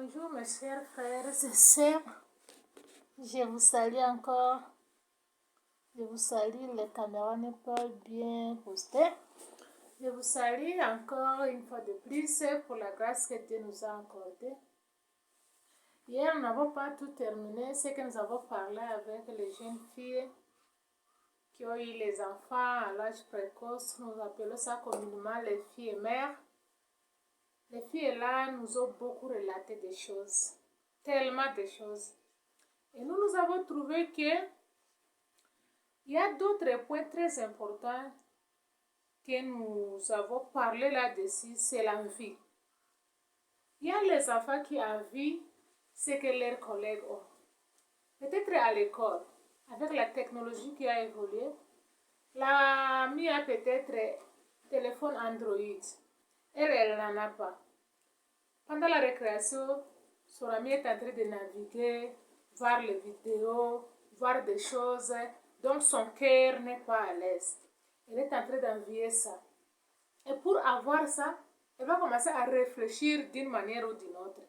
Bonjour mes chers frères et sœurs, je vous salue encore, je vous salue, la caméra n'est pas bien postée, je vous salue encore une fois de plus pour la grâce que Dieu nous a accordée. Hier, nous n'avons pas tout terminé, c'est que nous avons parlé avec les jeunes filles qui ont eu les enfants à l'âge précoce, nous appelons ça communément les filles mères. Les filles là nous ont beaucoup relaté des choses, tellement de choses. Et nous avons trouvé que il y a d'autres points très importants que nous avons parlé là-dessus, c'est l'envie. Il y a les enfants qui envient ce que leurs collègues ont. Peut-être à l'école, avec la technologie qui a évolué, la mie a peut-être téléphone Android. Elle n'en a pas. Pendant la récréation, son ami est en train de naviguer, voir les vidéos, voir des choses, donc son cœur n'est pas à l'aise. Elle est en train d'envier ça. Et pour avoir ça, elle va commencer à réfléchir d'une manière ou d'une autre.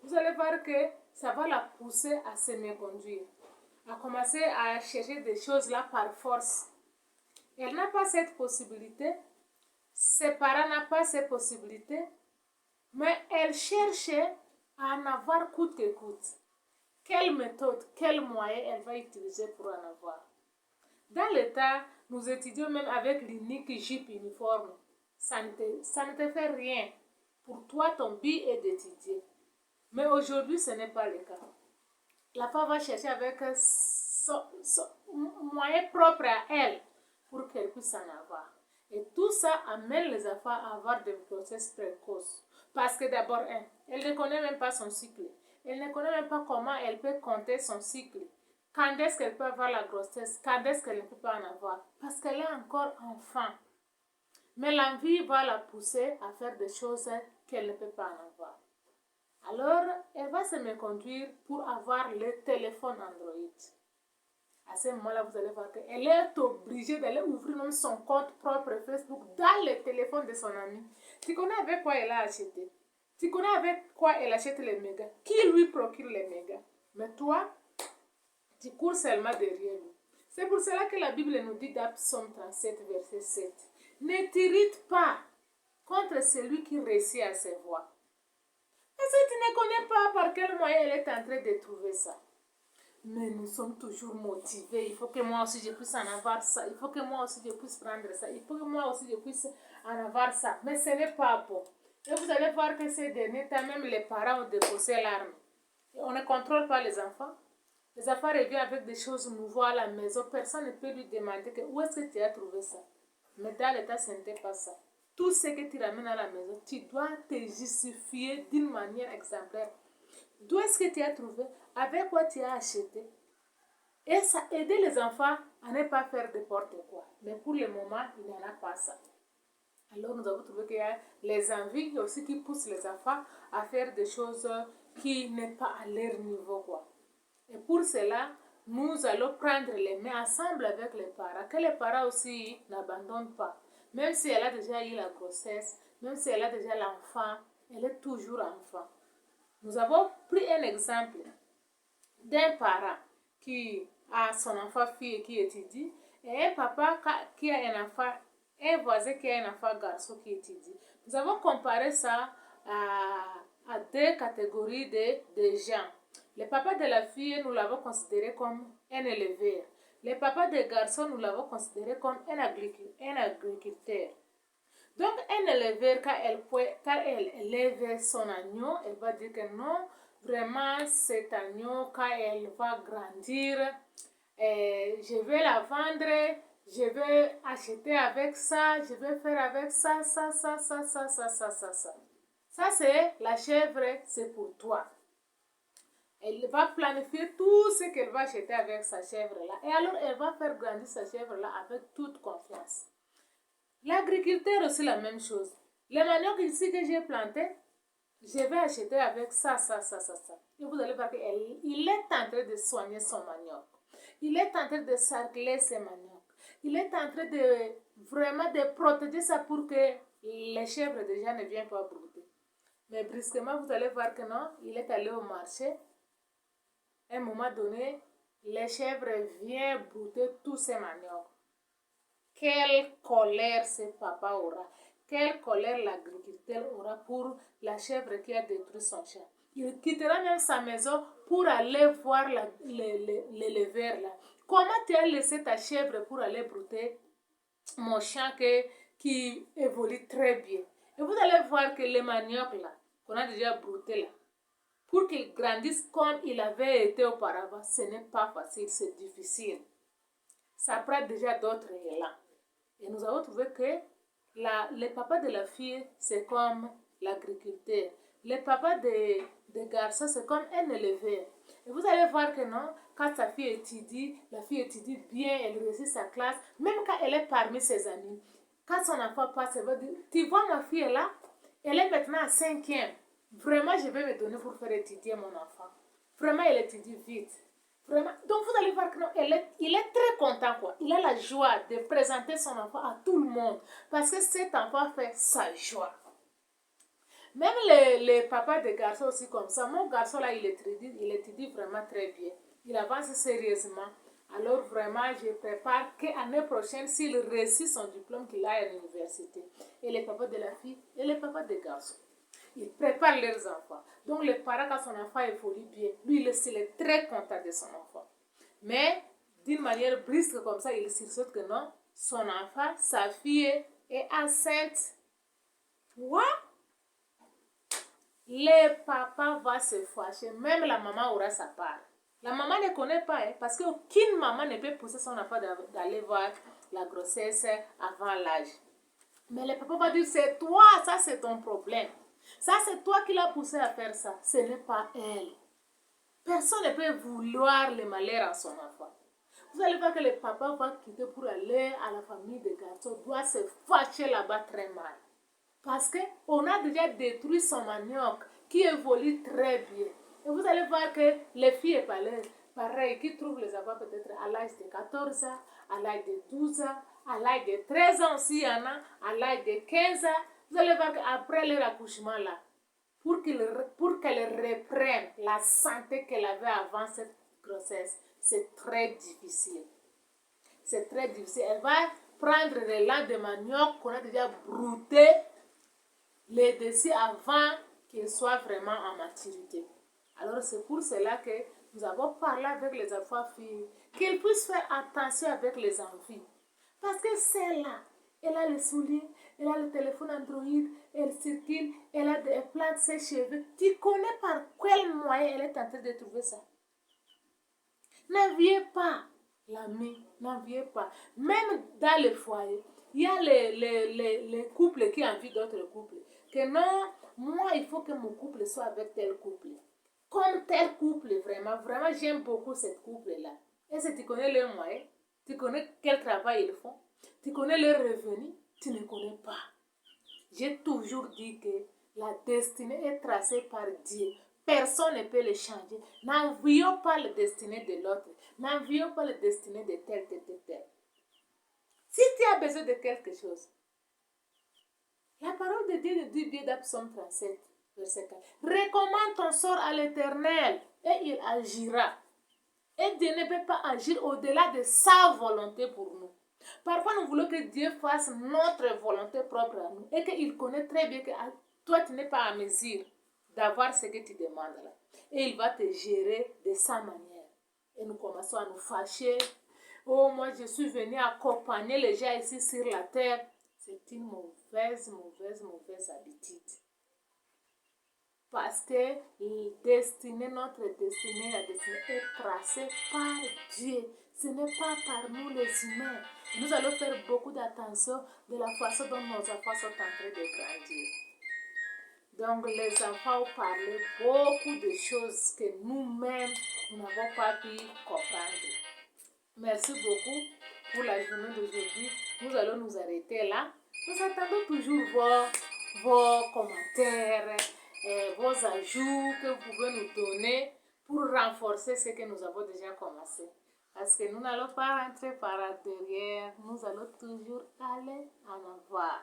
Vous allez voir que ça va la pousser à se méconduire, à commencer à chercher des choses là par force. Elle n'a pas cette possibilité, ses parents n'ont pas cette possibilité, mais elle cherche à en avoir coûte que coûte. Quelle méthode, quel moyen elle va utiliser pour en avoir. Dans l'état, nous étudions même avec l'unique jupe uniforme. Ça ne te fait rien. Pour toi, ton but est d'étudier. Mais aujourd'hui, ce n'est pas le cas. La femme va chercher avec son moyen propre à elle pour qu'elle puisse en avoir. Et tout ça amène les enfants à avoir des grossesses précoces. Parce que d'abord, elle ne connaît même pas son cycle. Elle ne connaît même pas comment elle peut compter son cycle. Quand est-ce qu'elle peut avoir la grossesse? Quand est-ce qu'elle ne peut pas en avoir? Parce qu'elle est encore enfant. Mais l'envie va la pousser à faire des choses qu'elle ne peut pas en avoir. Alors, elle va se méconduire pour avoir le téléphone Android. À ce moment-là, vous allez voir qu'elle est obligée d'aller ouvrir même son compte propre Facebook dans le téléphone de son ami. Tu connais avec quoi elle a acheté? Tu connais avec quoi elle achète les mégas? Qui lui procure les mégas? Mais toi, tu cours seulement derrière lui. C'est pour cela que la Bible nous dit dans Psaume 37, verset 7. Ne t'irrite pas contre celui qui réussit à se voir. Parce que tu ne connais pas par quel moyen elle est en train de trouver ça. Mais nous sommes toujours motivés. Il faut que moi aussi je puisse en avoir ça. Il faut que moi aussi je puisse prendre ça. Il faut que moi aussi je puisse en avoir ça. Mais ce n'est pas bon. Et vous allez voir que ces derniers temps, même les parents ont déposé l'arme. On ne contrôle pas les enfants. Les enfants reviennent avec des choses nouvelles à la maison. Personne ne peut lui demander que, où est-ce que tu as trouvé ça. Mais dans l'état, ce n'était pas ça. Tout ce que tu ramènes à la maison, tu dois te justifier d'une manière exemplaire. D'où est-ce que tu as trouvé? Avec quoi tu as acheté? Et ça aide les enfants à ne pas faire n'importe quoi. Mais pour le moment, il n'y en a pas ça. Alors nous avons trouvé qu'il y a les envies aussi qui poussent les enfants à faire des choses qui n'est pas à leur niveau, quoi. Et pour cela, nous allons prendre les mains ensemble avec les parents. Que les parents aussi n'abandonnent pas. Même si elle a déjà eu la grossesse, même si elle a déjà l'enfant, elle est toujours enfant. Nous avons pris un exemple d'un parent qui a son enfant fille qui étudie et un papa qui a un enfant, un voisin qui a un enfant garçon qui étudie. Nous avons comparé ça à deux catégories de gens. Le papa de la fille, nous l'avons considéré comme un éleveur. Le papa des garçons, nous l'avons considéré comme un agriculteur. Donc, un éleveur, quand elle élève son agneau, elle va dire que non, vraiment, cet agneau, quand elle va grandir, je vais la vendre, je vais acheter avec ça, je vais faire avec ça, ça. Ça, c'est la chèvre, c'est pour toi. Elle va planifier tout ce qu'elle va acheter avec sa chèvre-là. Et alors, elle va faire grandir sa chèvre-là avec toute confiance. L'agriculteur aussi la même chose. Les manioc ici que j'ai planté, je vais acheter avec ça. Et vous allez voir qu'il est en train de soigner son manioc. Il est en train de sarcler ses manioc. Il est en train de vraiment de protéger ça pour que les chèvres déjà ne viennent pas brouter. Mais brusquement, vous allez voir que non, il est allé au marché. À un moment donné, les chèvres viennent brouter tous ces maniocs. Quelle colère ce papa aura. Quelle colère l'agriculteur aura pour la chèvre qui a détruit son champ. Il quittera même sa maison pour aller voir l'éleveur là. Comment tu as laissé ta chèvre pour aller brouter mon champ qui évolue très bien? Et vous allez voir que les maniocs là, qu'on a déjà brouté là, pour qu'il grandisse comme il avait été auparavant, ce n'est pas facile, c'est difficile. Ça prend déjà d'autres élans. Et nous avons trouvé que le papa de la fille, c'est comme l'agriculteur. Le papa des garçons, c'est comme un éleveur. Et vous allez voir que non, quand sa fille étudie, la fille étudie bien, elle réussit sa classe, même quand elle est parmi ses amis. Quand son enfant passe, elle va dire, tu vois ma fille est là, elle est maintenant à 5e. Vraiment, je vais me donner pour faire étudier mon enfant. Vraiment, elle étudie vite. Vraiment. Donc, vous allez voir que non, il est très content, quoi. Il a la joie de présenter son enfant à tout le monde. Parce que cet enfant fait sa joie. Même les papas de garçons aussi comme ça. Mon garçon, là, il étudie vraiment très bien. Il avance sérieusement. Alors, vraiment, je prépare que l'année prochaine, s'il réussit son diplôme, qu'il aille à l'université. Et les papas de la fille et les papas des garçons. Ils préparent leurs enfants. Donc, le parent, quand son enfant évolue bien, lui, il est très content de son enfant. Mais, d'une manière brusque comme ça, il sursaute que non, son enfant, sa fille est enceinte. Quoi? Le papa va se fâcher. Même la maman aura sa part. La maman ne connaît pas, hein, parce qu'aucune maman ne peut pousser son enfant d'aller voir la grossesse avant l'âge. Mais le papa va dire, c'est toi, ça c'est ton problème. Ça, c'est toi qui l'as poussé à faire ça. Ce n'est pas elle. Personne ne peut vouloir le malheur à son enfant. Vous allez voir que le papa va quitter pour aller à la famille des garçons, doit se fâcher là-bas très mal. Parce qu'on a déjà détruit son manioc qui évolue très bien. Et vous allez voir que les filles pareil, qui trouvent les enfants peut-être à l'âge de 14 ans, à l'âge de 12 ans, à l'âge de 13 ans aussi, il y en a, à l'âge de 15 ans. Vous allez voir qu'après leur accouchement là, pour qu'elle reprenne la santé qu'elle avait avant cette grossesse, c'est très difficile. C'est très difficile. Elle va prendre les langues de manioc qu'on a déjà brouté les dessus avant qu'ils soient vraiment en maturité. Alors c'est pour cela que nous avons parlé avec les enfants filles qu'ils puissent faire attention avec les envies. Parce que celle-là, elle a les souliers, elle a le téléphone Android, elle circule, elle a des plats de ses cheveux. Tu connais par quel moyen elle est en train de trouver ça? N'enviez pas l'ami, n'enviez pas. Même dans le foyer, il y a les couples qui envient d'autres couples. Que non, moi, il faut que mon couple soit avec tel couple. Comme tel couple, vraiment, vraiment, j'aime beaucoup cette couple-là. Est-ce que tu connais leurs moyens? Tu connais quel travail ils font? Tu connais leurs revenus? Tu ne connais pas. J'ai toujours dit que la destinée est tracée par Dieu. Personne ne peut le changer. N'envions pas la destinée de l'autre. N'envions pas la destinée de tel. Si tu as besoin de quelque chose, la parole de Dieu nous dit bien dans Psaume 37, verset 4. Recommande ton sort à l'Éternel et il agira. Et Dieu ne peut pas agir au-delà de sa volonté pour nous. Parfois, nous voulons que Dieu fasse notre volonté propre à nous et qu'il connaît très bien que toi, tu n'es pas à mesure d'avoir ce que tu demandes là. Et il va te gérer de sa manière. Et nous commençons à nous fâcher. Oh, moi, je suis venu accompagner les gens ici sur la terre. C'est une mauvaise habitude. Parce que notre destinée est tracée par Dieu. Ce n'est pas par nous les humains. Nous allons faire beaucoup d'attention de la façon dont nos enfants sont en train de grandir. Donc les enfants ont parlé beaucoup de choses que nous-mêmes, nous n'avons pas pu comprendre. Merci beaucoup pour la journée d'aujourd'hui. Nous allons nous arrêter là. Nous attendons toujours vos commentaires, vos ajouts que vous pouvez nous donner pour renforcer ce que nous avons déjà commencé. Parce que nous n'allons pas rentrer par derrière, nous allons toujours aller en avant.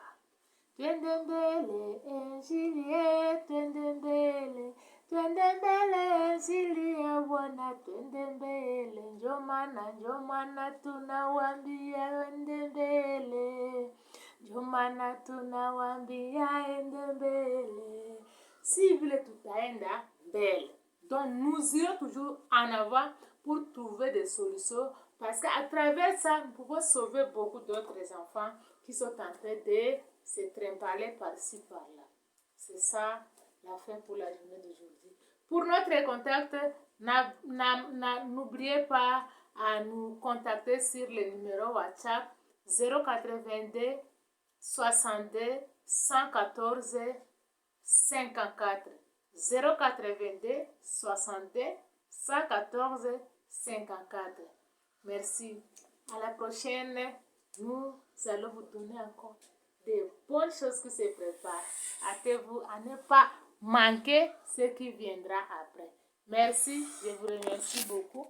Twendembele, Juliet, twendembele. Twendembele, Julia, wana twendembele. Njomana, tunawambia endembele. Njomana, tunawambia endembele. Si vile tutaenda mbele. Donc nous irons toujours en avant pour trouver des solutions parce qu'à travers ça, nous pouvons sauver beaucoup d'autres enfants qui sont en train de se trimballer par-ci, par-là. C'est ça la fin pour la journée d'aujourd'hui. Pour notre contact, n'oubliez pas à nous contacter sur le numéro WhatsApp 082 62 114 54. 082 62 114 54. Merci. À la prochaine, nous allons vous donner encore de bonnes choses qui se préparent. Hâtez-vous à ne pas manquer ce qui viendra après. Merci, je vous remercie beaucoup.